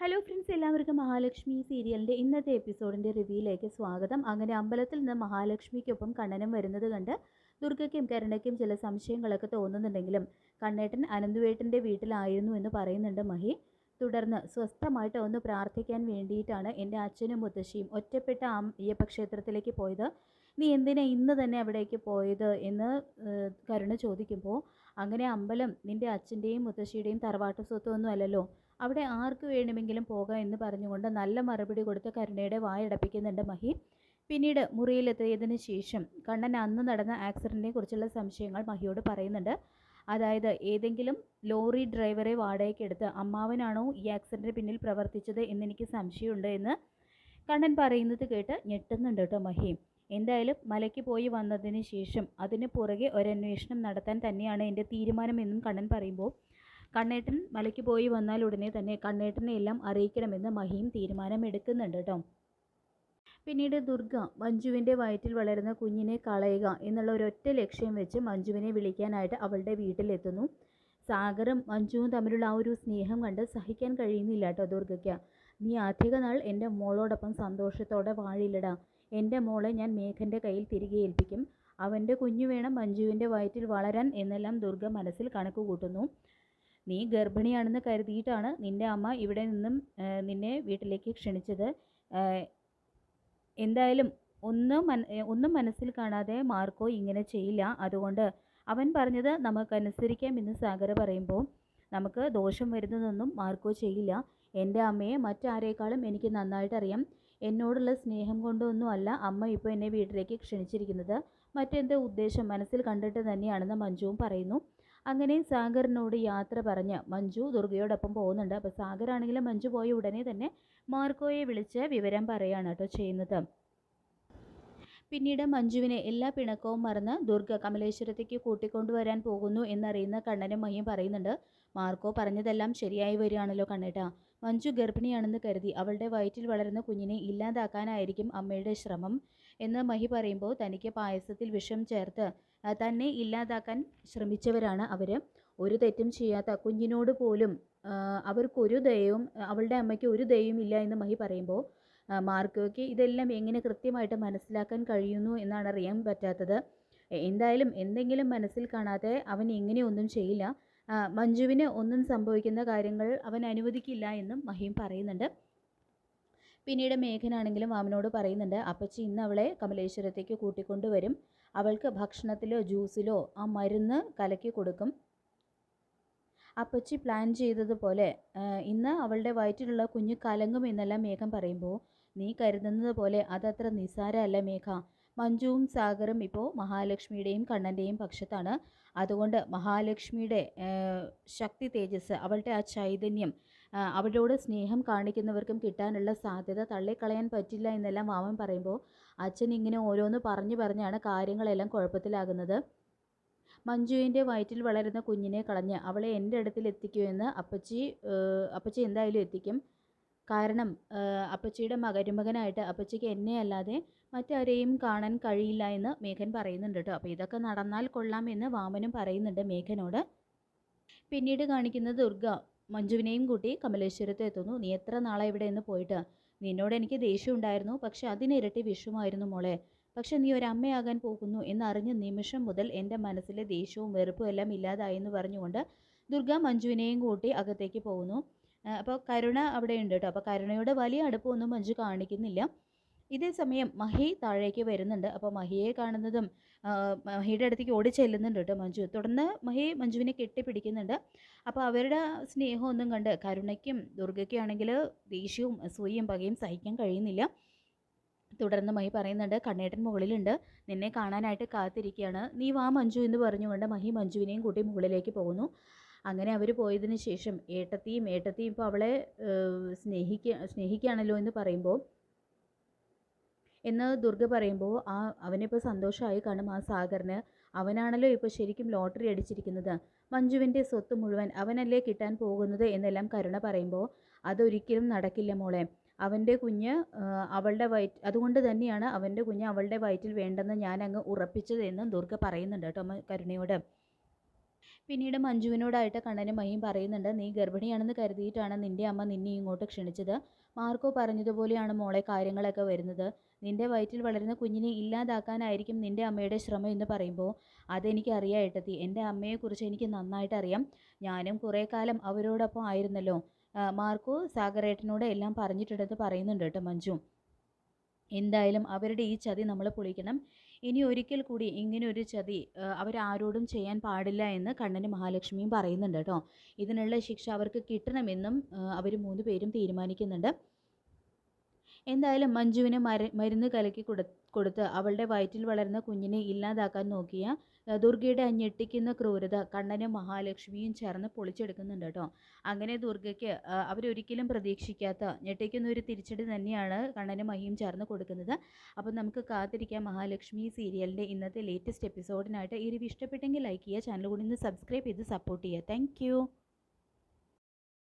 Hello friends, എല്ലാവർക്കും മഹാലക്ഷ്മി സീരിയലിൻ്റെ ഇന്നത്തെ എപ്പിസോഡിൻ്റെ റിവ്യൂയിലേക്ക് സ്വാഗതം. അങ്ങനെ അമ്പലത്തിൽ നിന്ന് മഹാലക്ഷ്മിക്കൊപ്പം കണ്ണനും വരുന്നത് കണ്ട് ദുർഗയ്ക്കും കരുണയ്ക്കും ചില സംശയങ്ങളൊക്കെ തോന്നുന്നുണ്ടെങ്കിലും കണ്ണേട്ടൻ അനന്തുവേട്ടൻ്റെ വീട്ടിലായിരുന്നു എന്ന് പറയുന്നുണ്ട് മഹി. തുടർന്ന് സ്വസ്ഥമായിട്ട് ഒന്ന് പ്രാർത്ഥിക്കാൻ വേണ്ടിയിട്ടാണ് എൻ്റെ അച്ഛനും മുത്തശ്ശിയും ഒറ്റപ്പെട്ട അയ്യപ്പ ക്ഷേത്രത്തിലേക്ക് പോയത്. നീ എന്തിനാ ഇന്ന് തന്നെ അവിടേക്ക് പോയത് എന്ന് കരുണ ചോദിക്കുമ്പോൾ, അങ്ങനെ അമ്പലം നിൻ്റെ അച്ഛൻ്റെയും മുത്തശ്ശിയുടെയും തറവാട്ട് സ്വത്തൊന്നും അല്ലല്ലോ, അവിടെ ആർക്ക് വേണമെങ്കിലും പോകാം എന്ന് പറഞ്ഞുകൊണ്ട് നല്ല മറുപടി കൊടുത്ത് കരുണയുടെ വായടപ്പിക്കുന്നുണ്ട് മഹി. പിന്നീട് മുറിയിലെത്തിയതിന് ശേഷം കണ്ണൻ അന്ന് നടന്ന ആക്സിഡൻറ്റിനെ കുറിച്ചുള്ള സംശയങ്ങൾ മഹിയോട് പറയുന്നുണ്ട്. അതായത് ഏതെങ്കിലും ലോറി ഡ്രൈവറെ വാടകയ്ക്കെടുത്ത് അമ്മാവനാണോ ഈ ആക്സിഡൻറ്റിന് പിന്നിൽ പ്രവർത്തിച്ചത് എന്നെനിക്ക് സംശയമുണ്ട് എന്ന് കണ്ണൻ പറയുന്നത് കേട്ട് ഞെട്ടുന്നുണ്ട് കേട്ടോ മഹി. എന്തായാലും മലയ്ക്ക് പോയി വന്നതിന് ശേഷം അതിന് പുറകെ ഒരന്വേഷണം നടത്താൻ തന്നെയാണ് എൻ്റെ തീരുമാനമെന്നും കണ്ണൻ പറയുമ്പോൾ, കണ്ണേട്ടൻ മലയ്ക്ക് പോയി വന്നാൽ ഉടനെ തന്നെ കണ്ണേട്ടനെ എല്ലാം അറിയിക്കണമെന്ന് മഹിയും തീരുമാനമെടുക്കുന്നുണ്ട് കേട്ടോ. പിന്നീട് ദുർഗ മഞ്ജുവിൻ്റെ വയറ്റിൽ വളരുന്ന കുഞ്ഞിനെ കളയുക എന്നുള്ള ഒരൊറ്റ ലക്ഷ്യം വെച്ച് മഞ്ജുവിനെ വിളിക്കാനായിട്ട് അവളുടെ വീട്ടിലെത്തുന്നു. സാഗറും മഞ്ജുവും തമ്മിലുള്ള ആ ഒരു സ്നേഹം കണ്ട് സഹിക്കാൻ കഴിയുന്നില്ല കേട്ടോ ദുർഗയ്ക്ക്. നീ അധിക നാൾ എൻ്റെ മോളോടൊപ്പം സന്തോഷത്തോടെ വാഴില്ലടാ. എൻ്റെ മോളെ ഞാൻ മേഘൻ്റെ കയ്യിൽ തിരികെ ഏൽപ്പിക്കും. അവൻ്റെ കുഞ്ഞു വേണം മഞ്ജുവിൻ്റെ വയറ്റിൽ വളരാൻ എന്നെല്ലാം ദുർഗ മനസ്സിൽ കണക്ക് കൂട്ടുന്നു. നീ ഗർഭിണിയാണെന്ന് കരുതിയിട്ടാണ് നിൻ്റെ അമ്മ ഇവിടെ നിന്നും നിന്നെ വീട്ടിലേക്ക് ക്ഷണിച്ചത്. എന്തായാലും ഒന്നും മനസ്സിൽ കാണാതെ മാർക്കോ ഇങ്ങനെ ചെയ്യില്ല. അതുകൊണ്ട് അവൻ പറഞ്ഞത് നമുക്കനുസരിക്കാം എന്ന് സാഗർ പറയുമ്പോൾ, നമുക്ക് ദോഷം വരുന്നതൊന്നും മാർക്കോ ചെയ്യില്ല. എൻ്റെ അമ്മയെ മറ്റാരേക്കാളും എനിക്ക് നന്നായിട്ട് അറിയാം. എന്നോടുള്ള സ്നേഹം കൊണ്ടൊന്നും അല്ല അമ്മ ഇപ്പോൾ എന്നെ വീട്ടിലേക്ക് ക്ഷണിച്ചിരിക്കുന്നത്. മറ്റെന്തോ ഉദ്ദേശം മനസ്സിൽ കണ്ടിട്ട് തന്നെയാണെന്ന് മഞ്ജുവും പറയുന്നു. അങ്ങനെ സാഗറിനോട് യാത്ര പറഞ്ഞ് മഞ്ജു ദുർഗയോടൊപ്പം പോകുന്നുണ്ട്. അപ്പോൾ സാഗറാണെങ്കിലും മഞ്ജു പോയ ഉടനെ തന്നെ മാർക്കോയെ വിളിച്ച് വിവരം പറയുകയാണ് കേട്ടോ ചെയ്യുന്നത്. പിന്നീട് മഞ്ജുവിനെ എല്ലാ പിണക്കവും മറന്ന് ദുർഗ കമലേശ്വരത്തേക്ക് കൂട്ടിക്കൊണ്ടുവരാൻ പോകുന്നു എന്നറിയുന്ന കണ്ണനും മഹിയും പറയുന്നുണ്ട്. മാർക്കോ പറഞ്ഞതെല്ലാം ശരിയായി വരികയാണല്ലോ കണ്ണേട്ടാ. മഞ്ജു ഗർഭിണിയാണെന്ന് കരുതി അവളുടെ വയറ്റിൽ വളരുന്ന കുഞ്ഞിനെ ഇല്ലാതാക്കാനായിരിക്കും അമ്മയുടെ ശ്രമം എന്ന് മഹി പറയുമ്പോൾ, തനിക്ക് പായസത്തിൽ വിഷം ചേർത്ത് തന്നെ ഇല്ലാതാക്കാൻ ശ്രമിച്ചവരാണ് അവർ. ഒരു തെറ്റും ചെയ്യാത്ത കുഞ്ഞിനോട് പോലും അവർക്കൊരു ദയവും അവളുടെ അമ്മയ്ക്ക് ഒരു ദയവും ഇല്ല എന്ന് മഹി പറയുമ്പോൾ, മാർക്കോയ്ക്ക് ഇതെല്ലാം എങ്ങനെ കൃത്യമായിട്ട് മനസ്സിലാക്കാൻ കഴിയുന്നു എന്നാണ് അറിയാൻ പറ്റാത്തത്. എന്തായാലും എന്തെങ്കിലും മനസ്സിൽ കാണാതെ അവൻ ഇങ്ങനെയൊന്നും ചെയ്യില്ല. മഞ്ജുവിന് ഒന്നും സംഭവിക്കുന്ന കാര്യങ്ങൾ അവൻ അനുവദിക്കില്ല എന്നും മഹിയും പറയുന്നുണ്ട്. പിന്നീട് മേഘനാണെങ്കിലും അവനോട് പറയുന്നുണ്ട്, അപ്പച്ചി ഇന്ന് അവളെ കമലേശ്വരത്തേക്ക് കൂട്ടിക്കൊണ്ടുവരും. അവൾക്ക് ഭക്ഷണത്തിലോ ജ്യൂസിലോ ആ മരുന്ന് കലക്കി കൊടുക്കും. അപ്പച്ചി പ്ലാൻ ചെയ്തതുപോലെ ഇന്ന് അവളുടെ വയറ്റിലുള്ള കുഞ്ഞ് കലങ്ങും എന്നെല്ലാം മേഘം പറയുമ്പോൾ, നീ കരുതുന്നത് പോലെ അതത്ര നിസ്സാരമല്ല മേഘ. മഞ്ജുവും സാഗറും ഇപ്പോൾ മഹാലക്ഷ്മിയുടെയും കണ്ണൻ്റെയും പക്ഷത്താണ്. അതുകൊണ്ട് മഹാലക്ഷ്മിയുടെ ശക്തി തേജസ്, അവളുടെ ആ ചൈതന്യം അവളോട് സ്നേഹം കാണിക്കുന്നവർക്കും കിട്ടാനുള്ള സാധ്യത തള്ളിക്കളയാൻ പറ്റില്ല എന്നെല്ലാം മാമൻ പറയുമ്പോൾ, അച്ഛൻ ഇങ്ങനെ ഓരോന്ന് പറഞ്ഞാണ് കാര്യങ്ങളെല്ലാം കുഴപ്പത്തിലാകുന്നത്. മഞ്ജുവിൻ്റെ വയറ്റിൽ വളരുന്ന കുഞ്ഞിനെ കളഞ്ഞ് അവളെ എൻ്റെ അടുത്തിൽ എത്തിക്കുമെന്ന് അപ്പച്ചി എന്തായാലും എത്തിക്കും. കാരണം അപ്പച്ചിയുടെ മരുമകനായിട്ട് അപ്പച്ചിക്ക് എന്നെ അല്ലാതെ മറ്റാരെയും കാണാൻ കഴിയില്ല എന്ന് മേഘൻ പറയുന്നുണ്ട് കേട്ടോ. അപ്പോൾ ഇതൊക്കെ നടന്നാൽ കൊള്ളാമെന്ന് വാമനും പറയുന്നുണ്ട് മേഘനോട്. പിന്നീട് കാണിക്കുന്നത് ദുർഗ മഞ്ജുവിനെയും കൂട്ടി കമലേശ്വരത്ത് എത്തുന്നു. നീ എത്ര നാളെ ഇവിടെ നിന്ന് പോയിട്ട്? നിന്നോട് എനിക്ക് ദേഷ്യം ഉണ്ടായിരുന്നു, പക്ഷെ അതിനിരട്ടി വിഷമായിരുന്നു മോളെ. പക്ഷെ നീ ഒരമ്മയാകാൻ പോകുന്നു എന്നറിഞ്ഞ നിമിഷം മുതൽ എൻ്റെ മനസ്സിലെ ദേഷ്യവും വെറുപ്പും എല്ലാം ഇല്ലാതായെന്ന് പറഞ്ഞുകൊണ്ട് ദുർഗ മഞ്ജുവിനെയും കൂട്ടി അകത്തേക്ക് പോകുന്നു. അപ്പോൾ കരുണ അവിടെ ഉണ്ട് കേട്ടോ. അപ്പോൾ കരുണയോട് വലിയ അടുപ്പമൊന്നും മഞ്ജു കാണിക്കുന്നില്ല. ഇതേ സമയം മഹി താഴേക്ക് വരുന്നുണ്ട്. അപ്പോൾ മഹിയെ കാണുന്നതും മഹിയുടെ അടുത്തേക്ക് ഓടി ചെല്ലുന്നുണ്ട് കേട്ടോ മഞ്ജു. തുടർന്ന് മഹി മഞ്ജുവിനെ കെട്ടിപ്പിടിക്കുന്നുണ്ട്. അപ്പോൾ അവരുടെ സ്നേഹമൊന്നും കണ്ട് കരുണയ്ക്കും ദുർഗയ്ക്കാണെങ്കിൽ ദേഷ്യവും അസൂയയും പകയും സഹിക്കാൻ കഴിയുന്നില്ല. തുടർന്ന് മഹി പറയുന്നുണ്ട്, കണ്ണേട്ടൻ മുകളിലുണ്ട്, നിന്നെ കാണാനായിട്ട് കാത്തിരിക്കുകയാണ്, നീ വാ മഞ്ജു എന്ന് പറഞ്ഞുകൊണ്ട് മഹി മഞ്ജുവിനെയും കൂട്ടി മുകളിലേക്ക് പോകുന്നു. അങ്ങനെ അവർ പോയതിന് ശേഷം ഏട്ടത്തിയും ഇപ്പോൾ അവളെ സ്നേഹിക്കുകയാണല്ലോ എന്ന് പറയുമ്പോൾ, എന്ന് ദുർഗ പറയുമ്പോൾ, അവനിപ്പോൾ സന്തോഷമായി കാണും ആ സാഗറിന്. അവനാണല്ലോ ഇപ്പോൾ ശരിക്കും ലോട്ടറി അടിച്ചിരിക്കുന്നത്. മഞ്ജുവിൻ്റെ സ്വത്ത് മുഴുവൻ അവനല്ലേ കിട്ടാൻ പോകുന്നത് എന്നെല്ലാം കരുണ പറയുമ്പോൾ, അതൊരിക്കലും നടക്കില്ല മോളെ. അവൻ്റെ കുഞ്ഞ് അതുകൊണ്ട് തന്നെയാണ് അവൻ്റെ കുഞ്ഞ് അവളുടെ വയറ്റിൽ വേണ്ടെന്ന് ഞാൻ അങ്ങ് ഉറപ്പിച്ചതെന്നും ദുർഗ പറയുന്നുണ്ട് കേട്ടോ കരുണയോട്. പിന്നീട് മഞ്ജുവിനോടായിട്ട് കണ്ണനും മഹിയും പറയുന്നുണ്ട്, നീ ഗർഭിണിയാണെന്ന് കരുതിയിട്ടാണ് നിന്റെ അമ്മ നിന്നെ ഇങ്ങോട്ട് ക്ഷണിച്ചത്. മാർക്കോ പറഞ്ഞതുപോലെയാണ് മോളെ കാര്യങ്ങളൊക്കെ വരുന്നത്. നിന്റെ വയറ്റിൽ വളരുന്ന കുഞ്ഞിനെ ഇല്ലാതാക്കാനായിരിക്കും നിന്റെ അമ്മയുടെ ശ്രമം എന്ന് പറയുമ്പോൾ, അതെനിക്കറിയാം ഏട്ടത്തി. എൻ്റെ അമ്മയെക്കുറിച്ച് എനിക്ക് നന്നായിട്ട് അറിയാം. ഞാനും കുറേ കാലം അവരോടൊപ്പം ആയിരുന്നല്ലോ. മാർക്കോ സാഗറേട്ടനോട് എല്ലാം പറഞ്ഞിട്ടുണ്ടെന്ന് പറയുന്നുണ്ട് കേട്ടോ മഞ്ജു. എന്തായാലും അവരുടെ ഈ ചതി നമ്മൾ പൊളിക്കണം. ഇനി ഒരിക്കൽ കൂടി ഇങ്ങനെ ഒരു ചതി അവരാരോടും ചെയ്യാൻ പാടില്ല എന്ന് കണ്ണനും മഹാലക്ഷ്മിയും പറയുന്നുണ്ട് കേട്ടോ. ഇതിനുള്ള ശിക്ഷ അവർക്ക് കിട്ടണമെന്നും അവർ 3 പേരും തീരുമാനിക്കുന്നുണ്ട്. എന്തായാലും മഞ്ജുവിന് മരുന്ന് കലക്കി കൊടുത്ത് അവളുടെ വയറ്റിൽ വളരുന്ന കുഞ്ഞിനെ ഇല്ലാതാക്കാൻ നോക്കിയ ദുർഗയുടെ ഞെട്ടിക്കുന്ന ക്രൂരത കണ്ണനും മഹാലക്ഷ്മിയും ചേർന്ന് പൊളിച്ചെടുക്കുന്നുണ്ട് കേട്ടോ. അങ്ങനെ ദുർഗയ്ക്ക് അവരൊരിക്കലും പ്രതീക്ഷിക്കാത്ത ഞെട്ടിക്കുന്ന ഒരു തിരിച്ചടി തന്നെയാണ് കണ്ണനും മഹിയും ചേർന്ന് കൊടുക്കുന്നത്. അപ്പം നമുക്ക് കാത്തിരിക്കാം മഹാലക്ഷ്മി സീരിയലിൻ്റെ ഇന്നത്തെ ലേറ്റസ്റ്റ് എപ്പിസോഡിനായിട്ട്. ഈ റിവ്യൂ ഇഷ്ടപ്പെട്ടെങ്കിൽ ലൈക്ക് ചെയ്യുക, ചാനൽ കൂടി ഒന്ന് സബ്സ്ക്രൈബ് ചെയ്ത് സപ്പോർട്ട് ചെയ്യുക. താങ്ക്